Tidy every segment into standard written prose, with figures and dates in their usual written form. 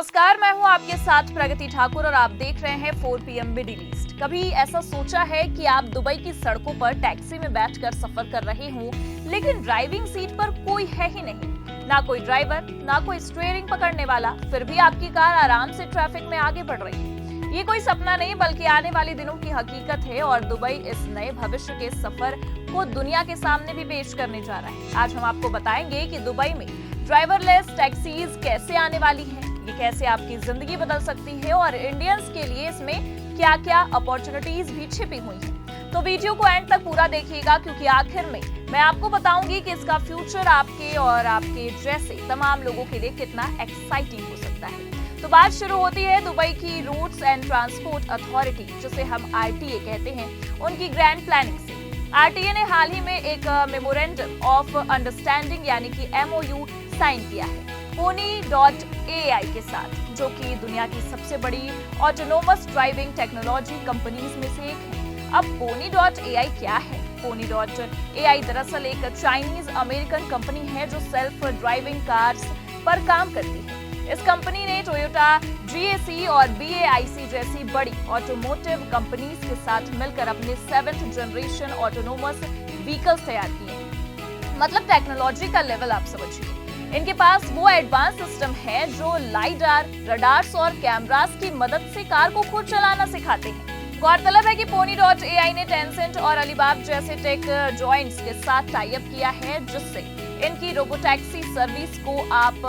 नमस्कार, मैं हूं आपके साथ प्रगति ठाकुर और आप देख रहे हैं 4 PM मिडिल ईस्ट। कभी ऐसा सोचा है कि आप दुबई की सड़कों पर टैक्सी में बैठकर सफर कर रहे हों, लेकिन ड्राइविंग सीट पर कोई है ही नहीं, ना कोई ड्राइवर, ना कोई स्टीयरिंग पकड़ने वाला, फिर भी आपकी कार आराम से ट्रैफिक में आगे बढ़ रही है। ये कोई सपना नहीं बल्कि आने वाले दिनों की हकीकत है और दुबई इस नए भविष्य के सफर को दुनिया के सामने भी पेश करने जा रहा है। आज हम आपको बताएंगे कि दुबई में ड्राइवरलेस टैक्सीज कैसे आने वाली हैं, ये कैसे आपकी जिंदगी बदल सकती है और इंडियंस के लिए इसमें क्या-क्या अपॉर्चुनिटीज भी छिपी हुई हैं। तो वीडियो को एंड तक पूरा देखिएगा क्योंकि आखिर में मैं आपको बताऊंगी कि इसका फ्यूचर आपके और आपके जैसे तमाम लोगों के लिए कितना एक्साइटिंग हो सकता है। तो बात शुरू होती है दुबई की रूट्स एंड ट्रांसपोर्ट अथॉरिटी, जिसे हम RTA कहते हैं, उनकी ग्रैंड प्लानिंग से। RTA ने हाल ही में एक मेमोरेंडम ऑफ अंडरस्टैंडिंग यानी कि MOU साइन किया है Pony.ai के साथ, जो कि दुनिया की सबसे बड़ी ऑटोनोमस ड्राइविंग टेक्नोलॉजी कंपनीज में से एक है। अब Pony.ai क्या है? Pony.ai दरअसल एक चाइनीज अमेरिकन कंपनी है जो सेल्फ ड्राइविंग कार्स पर काम करती है। इस कंपनी ने टोयोटा, GAC और BAIC जैसी बड़ी ऑटोमोटिव कंपनीज के साथ मिलकर अपने 7th जनरेशन ऑटोनोमस व्हीकल्स तैयार किए हैं। मतलब टेक्नोलॉजी का लेवल आप समझिए। इनके पास वो एडवांस सिस्टम है जो लाइडार, रडार्स और कैमरास की मदद से कार को खुद चलाना सिखाते हैं। गौरतलब है कि Pony.ai ने टेंसेंट और अलीबाब जैसे टेक जॉइंट्स के साथ टाई अप किया है, जिससे इनकी रोबोटैक्सी सर्विस को आप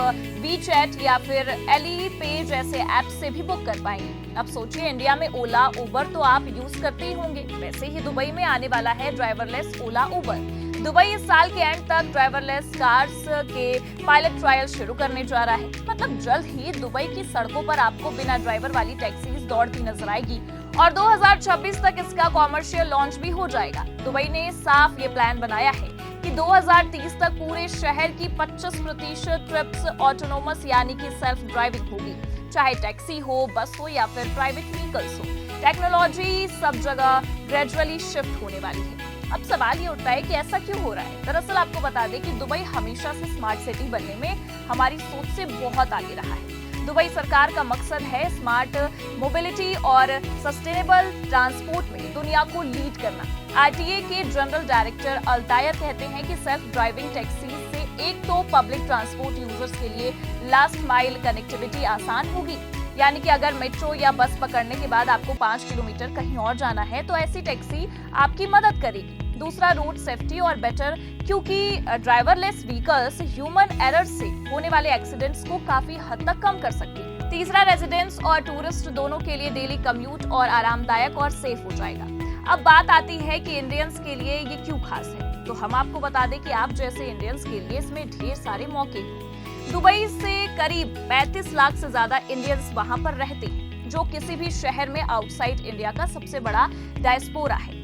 WeChat या फिर Alipay जैसे ऐप से भी बुक कर पाएंगे। अब सोचिए, इंडिया में ओला, उबर तो आप यूज करते ही होंगे, वैसे ही दुबई में आने वाला है ड्राइवरलेस ओला, उबर। दुबई इस साल के एंड तक ड्राइवरलेस कार्स के पायलट ट्रायल शुरू करने जा रहा है। मतलब जल्द ही दुबई की सड़कों पर आपको बिना ड्राइवर वाली टैक्सीज दौड़ती नजर आएगी और 2026 तक इसका कॉमर्शियल लॉन्च भी हो जाएगा। दुबई ने साफ ये प्लान बनाया है कि 2030 तक पूरे शहर की 25% ट्रिप्स ऑटोनोमस यानी कि सेल्फ ड्राइविंग होगी, चाहे टैक्सी हो, बस हो या फिर प्राइवेट व्हीकल्स हो। टेक्नोलॉजी सब जगह ग्रेजुअली शिफ्ट होने वाली है। अब सवाल ये उठता है कि ऐसा क्यों हो रहा है? दरअसल आपको बता दें कि दुबई हमेशा से स्मार्ट सिटी बनने में हमारी सोच से बहुत आगे रहा है। दुबई सरकार का मकसद है स्मार्ट मोबिलिटी और सस्टेनेबल ट्रांसपोर्ट में दुनिया को लीड करना। RTA के जनरल डायरेक्टर अल्तायर कहते हैं कि सेल्फ ड्राइविंग टैक्सी से एक तो पब्लिक ट्रांसपोर्ट यूजर्स के लिए लास्ट माइल कनेक्टिविटी आसान होगी, यानी कि अगर मेट्रो या बस पकड़ने के बाद आपको 5 किलोमीटर कहीं और जाना है तो ऐसी टैक्सी आपकी मदद करेगी। दूसरा, रोड सेफ्टी और बेटर, क्योंकि ड्राइवरलेस व्हीकल्स ह्यूमन एरर से होने वाले एक्सीडेंट्स को काफी हद तक कम कर सकती है। तीसरा, रेजिडेंट्स और टूरिस्ट दोनों के लिए डेली कम्यूट और आरामदायक और सेफ हो जाएगा। अब बात आती है कि इंडियंस के लिए ये क्यों खास है, तो हम आपको बता दें कि आप जैसे इंडियंस के लिए इसमें ढेर सारे मौके हैं। दुबई से करीब 35 लाख से ज्यादा इंडियंस वहां पर रहते हैं, जो किसी भी शहर में आउटसाइड इंडिया का सबसे बड़ा डायस्पोरा है।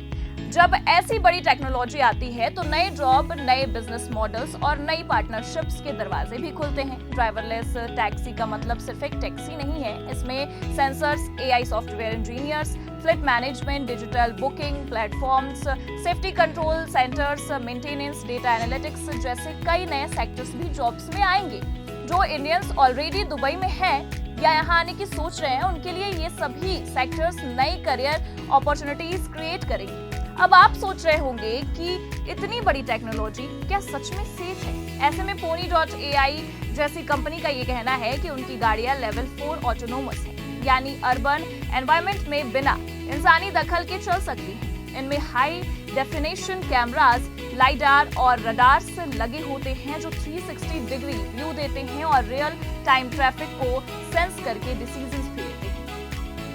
जब ऐसी बड़ी टेक्नोलॉजी आती है तो नए जॉब, नए बिजनेस मॉडल्स और नई पार्टनरशिप्स के दरवाजे भी खुलते हैं। ड्राइवरलेस टैक्सी का मतलब सिर्फ एक टैक्सी नहीं है, इसमें sensors, AI software engineers, fleet management, digital booking platforms, safety control centres, maintenance, data analytics जैसे कई नए सेक्टर्स भी जॉब्स में आएंगे। जो इंडियंस ऑलरेडी दुबई में हैं या यहाँ आने की सोच रहे हैं, उनके लिए ये सभी सेक्टर्स नई करियर अपॉर्चुनिटीज क्रिएट करेंगे। अब आप सोच रहे होंगे कि इतनी बड़ी टेक्नोलॉजी क्या सच में सेफ है? ऐसे में Pony.ai जैसी कंपनी का ये कहना है कि उनकी गाड़ियां लेवल 4 ऑटोनोमस है, यानी अर्बन एनवायरनमेंट में बिना इंसानी दखल के चल सकती है। इनमें हाई डेफिनेशन कैमरास, लाइडार और रडार्स लगे होते हैं जो 360 डिग्री व्यू देते हैं और रियल टाइम ट्रैफिक को सेंस करके डिसीजंस भी लेते हैं।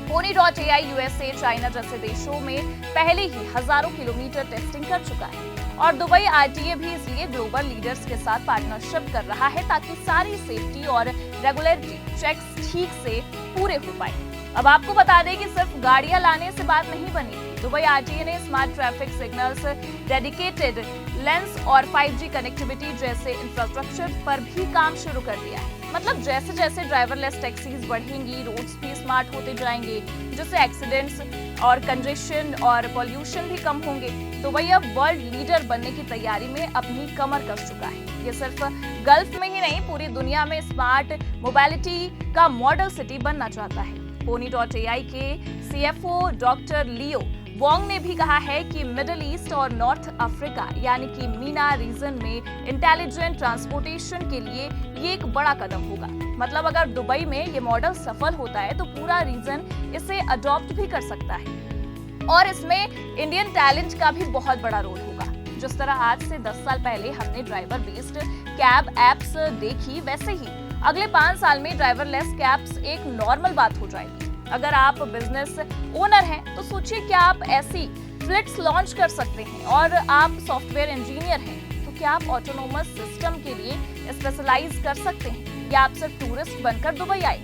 Pony.ai USA, चाइना जैसे देशों में पहले ही हजारों किलोमीटर टेस्टिंग कर चुका है और दुबई RTA भी इसलिए ग्लोबल लीडर्स के साथ पार्टनरशिप कर रहा है ताकि सारी सेफ्टी और रेगुलेटरी चेक्स ठीक से पूरे हो पाए। अब आपको बता दें कि सिर्फ गाड़ियां लाने से बात नहीं बनी। दुबई RTA ने smart traffic signals, dedicated lens और 5G कनेक्टिविटी जैसे इंफ्रास्ट्रक्चर पर भी काम शुरू कर दिया है। मतलब जैसे जैसे ड्राइवरलेस टैक्सीज बढ़ेंगी, रोड्स भी स्मार्ट होते जाएंगे, जिससे एक्सीडेंट्स और कंजेशन और पॉल्यूशन भी कम होंगे। दुबई अब वर्ल्ड लीडर बनने की तैयारी में अपनी कमर कस चुका है। ये सिर्फ गल्फ में ही नहीं, पूरी दुनिया में स्मार्ट मोबिलिटी का मॉडल सिटी बनना चाहता है। Pony.ai के CFO डॉक्टर लियो वोंग ने भी कहा है कि मिडिल ईस्ट और नॉर्थ अफ्रीका यानी कि मीना रीजन में इंटेलिजेंट ट्रांसपोर्टेशन के लिए ये एक बड़ा कदम होगा। मतलब अगर दुबई में ये मॉडल सफल होता है तो पूरा रीजन इसे अडॉप्ट भी कर सकता है। और इसमें इंडियन टैलेंट का भी बहुत बड़ा रोल होगा। जिस तरह आज से 10 साल पहले हमने ड्राइवर बेस्ड कैब एप्स देखी, वैसे ही अगले 5 साल में ड्राइवरलेस कैब्स एक नॉर्मल बात हो जाएगी। अगर आप बिजनेस ओनर हैं तो सोचिए क्या आप ऐसी फ्लीट्स लॉन्च कर सकते हैं, और आप सॉफ्टवेयर इंजीनियर हैं तो क्या आप ऑटोनोमस सिस्टम के लिए स्पेशलाइज कर सकते हैं, या आप सिर्फ टूरिस्ट बनकर दुबई आए,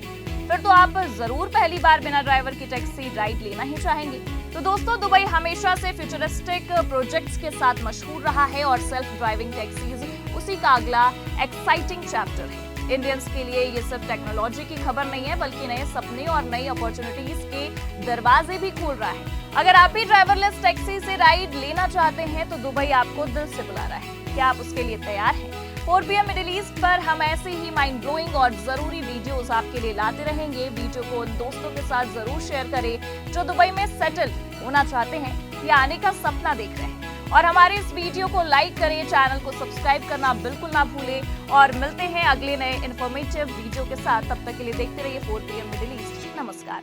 फिर तो आप जरूर पहली बार बिना ड्राइवर की टैक्सी राइड लेना ही चाहेंगे। तो दोस्तों, दुबई हमेशा से फ्यूचरिस्टिक प्रोजेक्ट्स के साथ मशहूर रहा है और सेल्फ ड्राइविंग टैक्सीज उसी का अगला एक्साइटिंग चैप्टर है। इंडियंस के लिए ये सिर्फ टेक्नोलॉजी की खबर नहीं है, बल्कि नए सपने और नई अपॉर्चुनिटीज के दरवाजे भी खोल रहा है। अगर आप भी ड्राइवरलेस टैक्सी से राइड लेना चाहते हैं तो दुबई आपको दिल से बुला रहा है। क्या आप उसके लिए तैयार हैं? 4 PM मिडिल ईस्ट पर हम ऐसे ही माइंड ब्लोइंग और जरूरी वीडियोस आपके लिए लाते रहेंगे। वीडियो को उन दोस्तों के साथ जरूर शेयर करें जो दुबई में सेटल होना चाहते हैं या आने का सपना देख रहे हैं। और हमारे इस वीडियो को लाइक करें, चैनल को सब्सक्राइब करना बिल्कुल ना भूलें। और मिलते हैं अगले नए इन्फॉर्मेटिव वीडियो के साथ। तब तक के लिए देखते रहिए 4 PM मिडिल ईस्ट। नमस्कार।